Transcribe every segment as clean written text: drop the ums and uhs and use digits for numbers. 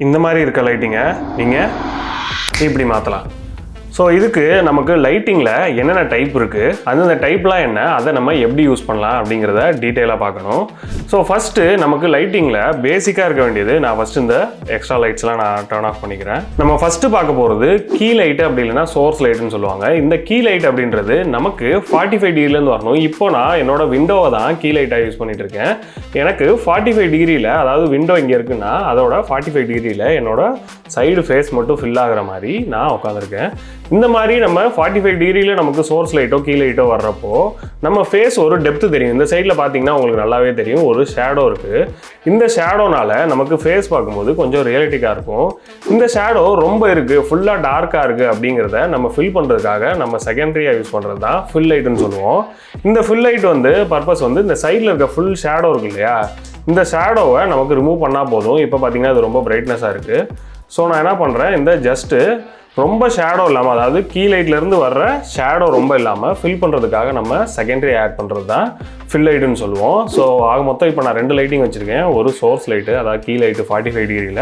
இந்த மாதிரி இருக்க லைட்டிங்கை நீங்கள் இப்படி மாற்றலாம். ஸோ இதுக்கு நமக்கு லைட்டிங்கில் என்னென்ன டைப் இருக்குது, அந்தந்த டைப்லாம் என்ன, அதை நம்ம எப்படி யூஸ் பண்ணலாம் அப்படிங்கிறத டீட்டெயிலாக பார்க்கணும். ஸோ ஃபஸ்ட்டு நமக்கு லைட்டிங்கில் பேசிக்காக இருக்க வேண்டியது, நான் ஃபஸ்ட்டு இந்த எக்ஸ்ட்ரா லைட்ஸ்லாம் நான் டர்ன் ஆஃப் பண்ணிக்கிறேன். நம்ம ஃபஸ்ட்டு பார்க்க போகிறது கீ லைட்டு, அப்படி இல்லைன்னா சோர்ஸ் லைட்டுன்னு சொல்லுவாங்க. இந்த கீ லைட் அப்படின்றது நமக்கு 45 டிகிரிலேருந்து வரணும். இப்போ நான் என்னோட விண்டோவை தான் கீ லைட்டாக யூஸ் பண்ணிட்டு இருக்கேன். எனக்கு 45 டிகிரியில், அதாவது விண்டோ இங்கே இருக்குன்னா அதோட 45 டிகிரியில் என்னோட சைடு ஃபேஸ் மட்டும் ஃபில் ஆகிற மாதிரி நான் உட்காந்துருக்கேன். இந்த மாதிரி நம்ம 45 டிகிரியில் நமக்கு சோர்ஸ் லைட்டோ கீ லைட்டோ வர்றப்போ நம்ம ஃபேஸ் ஒரு டெப்த்து தெரியும். இந்த சைடில் பார்த்தீங்கன்னா உங்களுக்கு நல்லாவே தெரியும், ஒரு ஷேடோ இருக்குது. இந்த ஷேடோனால நமக்கு ஃபேஸ் பார்க்கும்போது கொஞ்சம் ரியலிட்டிக்காக இருக்கும். இந்த ஷேடோ ரொம்ப இருக்குது, ஃபுல்லாக டார்க்காக இருக்குது அப்படிங்கிறத நம்ம ஃபில் பண்ணுறதுக்காக நம்ம செகண்டரியாக யூஸ் பண்ணுறது தான் ஃபில் லைட்டுன்னு சொல்லுவோம். இந்த ஃபில் லைட் வந்து பர்பஸ் வந்து இந்த சைடில் இருக்க ஃபுல் ஷேடோ இருக்கு இல்லையா, இந்த ஷேடோவை நமக்கு ரிமூவ் பண்ணால் போதும். இப்போ பார்த்தீங்கன்னா அது ரொம்ப பிரைட்னஸாக இருக்குது. ஸோ நான் என்ன பண்ணுறேன், இந்த ஜஸ்ட்டு ரொம்ப ஷேடோ இல்லாமல், அதாவது கீ லைட்லேருந்து வர்ற ஷேடோ ரொம்ப இல்லாமல் ஃபில் பண்ணுறதுக்காக நம்ம செகண்டரி ஆட் பண்ணுறது தான் ஃபில் லைட்டுன்னு சொல்லுவோம். ஸோ ஆக மொத்தம் இப்போ நான் 2 லைட்டிங் வச்சுருக்கேன். ஒரு சோர்ஸ் லைட்டு, அதாவது கீ லைட்டு 45 டிகிரியில்,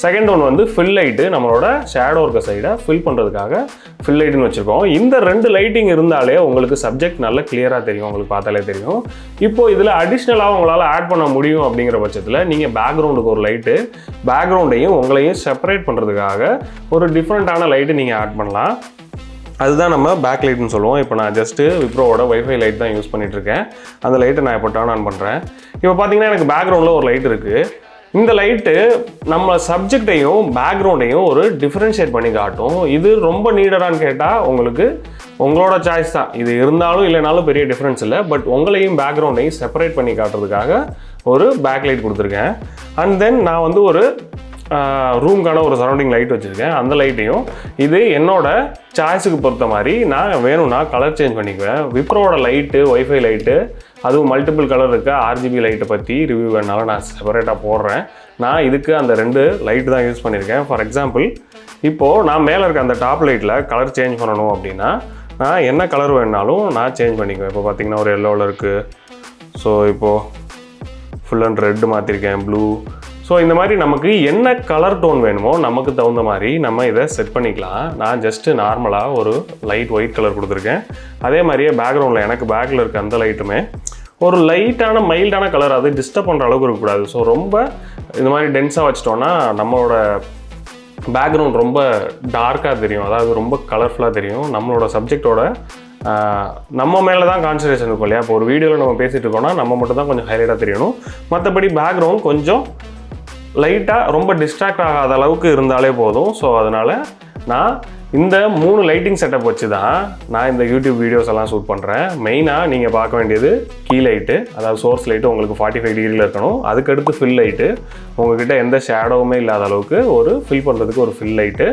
செகண்ட் ஒன் வந்து ஃபில் லைட்டு, நம்மளோட ஷேடோ இருக்க சைடை ஃபில் பண்ணுறதுக்காக ஃபில் லைட்டுன்னு வச்சுருக்கோம். இந்த 2 லைட்டிங் இருந்தாலே உங்களுக்கு சப்ஜெக்ட் நல்லா கிளியராக தெரியும், உங்களுக்கு பார்த்தாலே தெரியும். இப்போது இதில் அடிஷ்னலாக உங்களால் ஆட் பண்ண முடியும் அப்படிங்கிற பட்சத்தில் நீங்கள் பேக்ரவுண்டுக்கு ஒரு லைட்டு, பேக்ரவுண்டையும் உங்களையும் செப்பரேட் பண்ணுறதுக்காக ஒரு டிஃப்ரெண்ட்டான லைட்டு நீங்கள் ஆட் பண்ணலாம். அதுதான் நம்ம பேக் லைட்னு சொல்லுவோம். இப்போ நான் ஜஸ்ட்டு விப்ரோவோட வைஃபை லைட் தான் யூஸ் பண்ணிகிட்ருக்கேன். அந்த லைட்டை நான் இப்போ டர்ன் ஆன் பண்ணுறேன். இப்போ பார்த்தீங்கன்னா எனக்கு பேக்ரவுண்டில் ஒரு லைட் இருக்குது. இந்த லைட்டு நம்ம சப்ஜெக்டையும் பேக்ரவுண்டையும் ஒரு டிஃப்ரென்ஷியேட் பண்ணி காட்டும். இது ரொம்ப நீடடான்னு கேட்டால் உங்களுக்கு உங்களோட சாய்ஸ் தான். இது இருந்தாலும் இல்லைனாலும் பெரிய டிஃப்ரென்ஸ் இல்லை. பட் உங்களையும் பேக்ரவுண்டையும் செப்பரேட் பண்ணி காட்டுறதுக்காக ஒரு பேக் லைட் கொடுத்துருக்கேன். அண்ட் தென் நான் வந்து ஒரு ரூம்க்கான ஒரு சரௌண்டிங் லைட் வச்சுருக்கேன். அந்த லைட்டையும் இது என்னோட சாய்ஸுக்கு பொறுத்த மாதிரி நான் வேணும்னா கலர் சேஞ்ச் பண்ணிக்குவேன். விப்ரோவோட லைட்டு, ஒய்ஃபை லைட்டு, அதுவும் மல்டிபிள் கலர் இருக்க ஆர்ஜிபி லைட்டை பற்றி ரிவ்யூ வேணாலும் நான் செப்பரேட்டாக போடுறேன். நான் இதுக்கு அந்த 2 லைட்டு தான் யூஸ் பண்ணியிருக்கேன். ஃபார் எக்ஸாம்பிள், இப்போது நான் மேலே இருக்க அந்த டாப் லைட்டில் கலர் சேஞ்ச் பண்ணணும் அப்படின்னா நான் என்ன கலர் வேணுனாலும் நான் சேஞ்ச் பண்ணிக்குவேன். இப்போ பார்த்தீங்கன்னா ஒரு எல்லோவில் இருக்குது. ஸோ இப்போது ஃபுல் அண்ட் ரெட் மாற்றிருக்கேன், ப்ளூ. ஸோ இந்த மாதிரி நமக்கு என்ன கலர் டோன் வேணுமோ நமக்கு தகுந்த மாதிரி நம்ம இதை செட் பண்ணிக்கலாம். நான் ஜஸ்ட்டு நார்மலாக ஒரு லைட் ஒயிட் கலர் கொடுத்துருக்கேன். அதே மாதிரியே பேக்ரவுண்டில் எனக்கு பேக்கில் இருக்க அந்த லைட்டுமே ஒரு லைட்டான மைல்டான கலர், அது டிஸ்டர்ப் பண்ணுற அளவுக்கு இருக்கக்கூடாது. ஸோ ரொம்ப இந்த மாதிரி டென்ஸாக வச்சிட்டோன்னா நம்மளோட பேக்ரவுண்ட் ரொம்ப டார்க்காக தெரியும், அதாவது ரொம்ப கலர்ஃபுல்லாக தெரியும். நம்மளோட சப்ஜெக்டோட நம்ம மேலே தான் கான்சன்ட்ரேஷன் இருக்கும் இல்லையா. இப்போ ஒரு வீடியோவில் நம்ம பேசிகிட்டு இருக்கோம்னா நம்ம மட்டும் தான் கொஞ்சம் ஹைலைட்டாக தெரியணும். மற்றபடி பேக்ரவுண்ட் கொஞ்சம் லைட்டாக ரொம்ப டிஸ்ட்ராக்ட் ஆகாத அளவுக்கு இருந்தாலே போதும். ஸோ அதனால் நான் இந்த 3 லைட்டிங் செட்டப் வச்சு தான் நான் இந்த யூடியூப் வீடியோஸ் எல்லாம் ஷூட் பண்ணுறேன். மெயினாக நீங்கள் பார்க்க வேண்டியது கீ லைட்டு, அதாவது சோர்ஸ் லைட்டு உங்களுக்கு 45 டிகிரியில் இருக்கணும். அதுக்கடுத்து ஃபில் லைட்டு, உங்ககிட்ட எந்த ஷேடோவுமே இல்லாத அளவுக்கு ஒரு ஃபில் பண்ணுறதுக்கு ஒரு ஃபில் லைட்டு.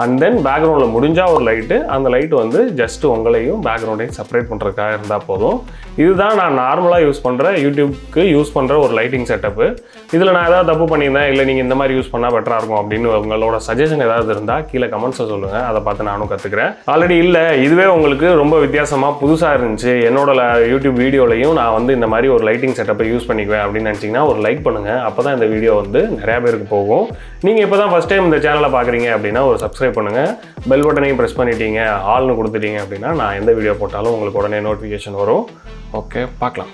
அண்ட் தென் பேக்ரவுண்டில் முடிஞ்சால் ஒரு லைட்டு, அந்த லைட்டு வந்து ஜஸ்ட்டு உங்களையும் பேக்ரவுண்டையும் செப்பரேட் பண்ணுறதுக்காக இருந்தால் போதும். இதுதான் நான் நார்மலாக யூஸ் பண்ணுற, யூடியூப்க்கு யூஸ் பண்ணுற ஒரு லைட்டிங் செட்டப்பு. இதில் நான் ஏதாவது தப்பு பண்ணியிருந்தேன், இல்லை நீங்கள் இந்த மாதிரி யூஸ் பண்ணால் பெட்டராக இருக்கும் அப்படின்னு உங்களோட சஜஷன் ஏதாவது இருந்தால் கீழே கமெண்ட்ஸை சொல்லுங்கள். அதை பார்த்து நானும் கற்றுக்கிறேன். ஆல்ரெடி இல்லை இதுவே உங்களுக்கு ரொம்ப வித்தியாசமாக புதுசாக இருந்துச்சு, என்னோட யூடியூப் வீடியோலையும் நான் வந்து இந்த மாதிரி ஒரு லைட்டிங் செட்டப்பை யூஸ் பண்ணிக்குவேன் அப்படின்னு நினச்சிங்கன்னா ஒரு லைக் பண்ணுங்கள். அப்போ தான் இந்த வீடியோ வந்து நிறையா பேருக்கு போகும். நீங்கள் இப்போ தான் ஃபஸ்ட் டைம் இந்த சேனலை பார்க்குறீங்க அப்படின்னா ஒரு சப்ஸ்கிரைப் பண்ணுங்கள். பெல் பட்டனையும் ப்ரெஸ் பண்ணிட்டீங்க, ஆல்னு கொடுத்துட்டீங்க அப்படின்னா நான் எந்த வீடியோ போட்டாலும் உங்களுக்கு உடனே நோட்டிஃபிகேஷன் வரும். ஓகே, பார்க்கலாம்.